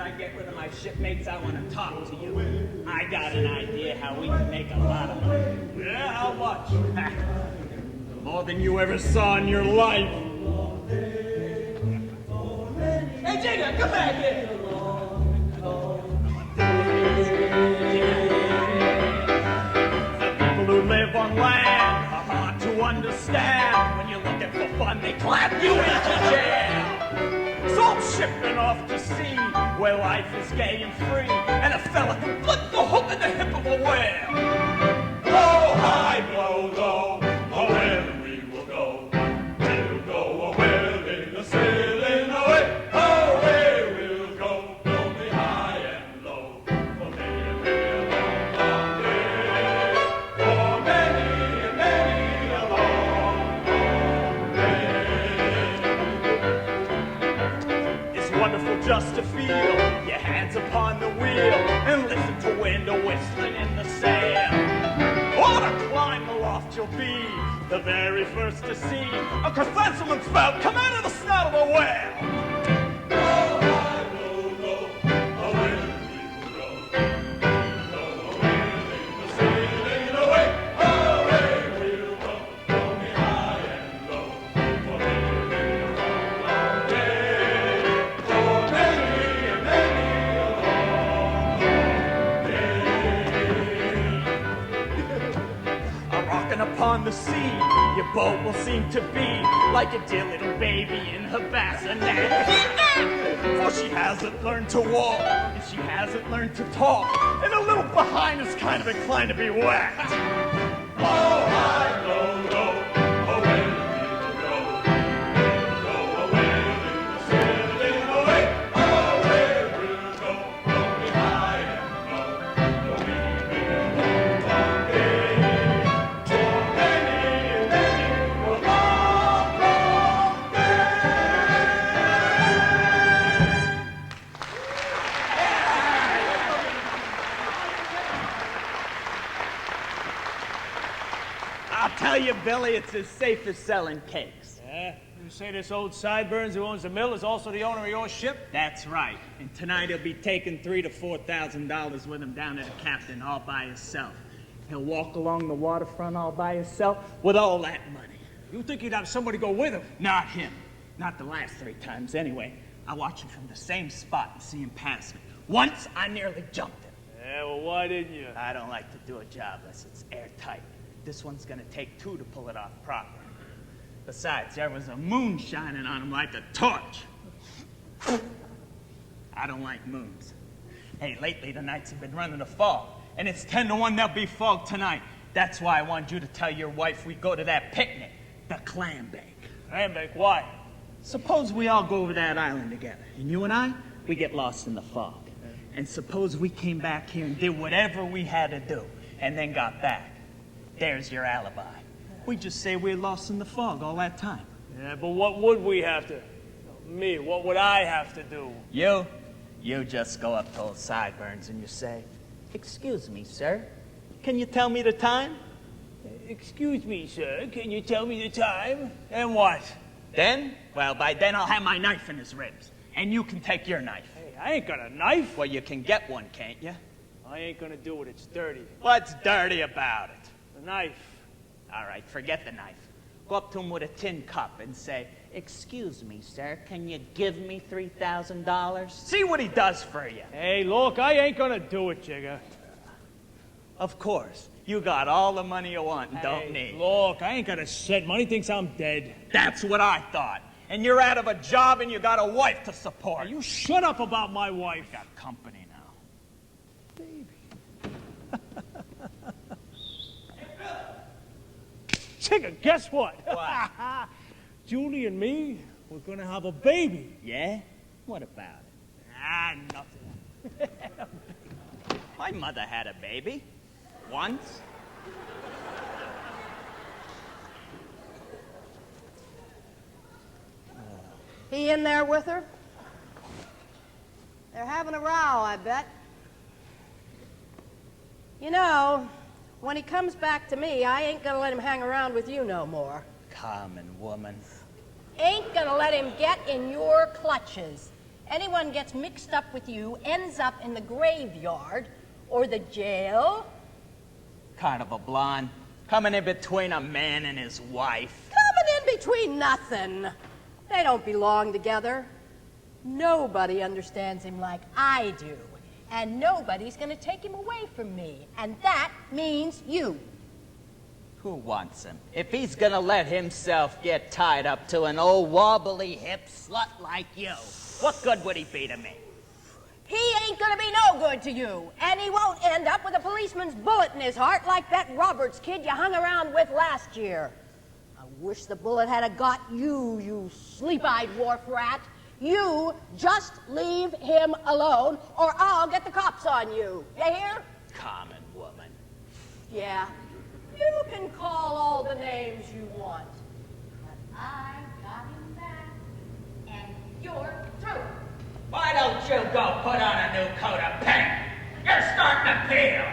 I get rid of my shipmates, I want to talk to you. I got an idea how we can make a lot of money. Yeah, how much? More than you ever saw in your life. Hey, Jigger, come back here. The people who live on land are hard to understand. When you're looking for fun, they clap you into jail. So I'm shipping off to sea, where life is gay and free, and a fella can flip the hook in the hip of a whale. Blow high, blow low, away we will go. We'll go a-whaling, a-sailing away. Away we'll go, blow me high and low. For many and many a long, long day. For many and many a long, long day. It's wonderful just to feel your hands upon the wheel and listen to wind whistling in the sail. Or to climb aloft, you'll be the very first to see a chrysanthemum spout come out of the snout of a whale. Blow high, blow low, away we will go. Go a-whaling, a-sailing away. Away we'll go, blow me high and low. For many and many a long, long day. For many and many a long, long day. A rocking upon the sea, your boat will seem to be like a dear little baby in her bassinet. For she hasn't learned to walk, and she hasn't learned to talk, and a little behind is kind of inclined to be whacked. Blow high, blow low, away we will go. We'll go a-whaling, a-sailing away. Away we'll go, blow me high and low. For many and many a long, long day. For many and many a long, long day. I'll tell you, Billy, it's as safe as selling cakes. Yeah? You say this old Sideburns who owns the mill is also the owner of your ship? That's right. And tonight he'll be taking $3,000 to $4,000 with him down to the captain all by himself. He'll walk along the waterfront all by himself with all that money. You think he'd have somebody go with him? Not him. Not the last 3 times, anyway. I watched him from the same spot and see him pass me. Once, I nearly jumped him. Yeah, well, why didn't you? I don't like to do a job unless it's airtight. This one's gonna take 2 to pull it off proper. Besides, there was a moon shining on him like a torch. I don't like moons. Hey, lately the nights have been running to fog, and it's 10 to 1 there'll be fog tonight. That's why I wanted you to tell your wife we go to that picnic, the clam bake. Clam bake, why? Suppose we all go over that island together, and you and I, we get lost in the fog. And suppose we came back here and did whatever we had to do, and then got back. There's your alibi. We just say we're lost in the fog all that time. Yeah, but what would we have to... Me, what would I have to do? You just go up to old Sideburns and you say, "Excuse me, sir, can you tell me the time?" Excuse me, sir, can you tell me the time? And what? Then, well, by then I'll have my knife in his ribs, and you can take your knife. Hey, I ain't got a knife. Well, you can get one, can't you? I ain't gonna do it, it's dirty. What's dirty about it? The knife. All right, forget the knife. Go up to him with a tin cup and say, "Excuse me, sir, can you give me $3,000? See what he does for you. Hey, look, I ain't gonna do it, Jigger. Of course. You got all the money you want and don't need. Look, I ain't got a cent. Money thinks I'm dead. That's what I thought. And you're out of a job and you got a wife to support. Now, you shut up about my wife. Got company now. Jigger, guess what? What? Julie and me, we're gonna have a baby. Yeah? What about it? Ah, nothing. My mother had a baby. Once. He in there with her? They're having a row, I bet. You know, when he comes back to me, I ain't gonna let him hang around with you no more. Common woman. Ain't gonna let him get in your clutches. Anyone gets mixed up with you ends up in the graveyard or the jail. Carnival blonde, coming in between a man and his wife. Coming in between nothing. They don't belong together. Nobody understands him like I do. And nobody's going to take him away from me. And that means you. Who wants him? If he's gonna let himself get tied up to an old wobbly hip slut like you, what good would he be to me? He ain't gonna be no good to you. And he won't end up with a policeman's bullet in his heart like that Roberts kid you hung around with last year. I wish the bullet had got you, you sleep-eyed wharf rat. You just leave him alone or I'll get the cops on you. You hear? Common woman. Yeah. You can call all the names you want. But I got him back. And you're through. Why don't you go put on a new coat of paint? You're starting to peel.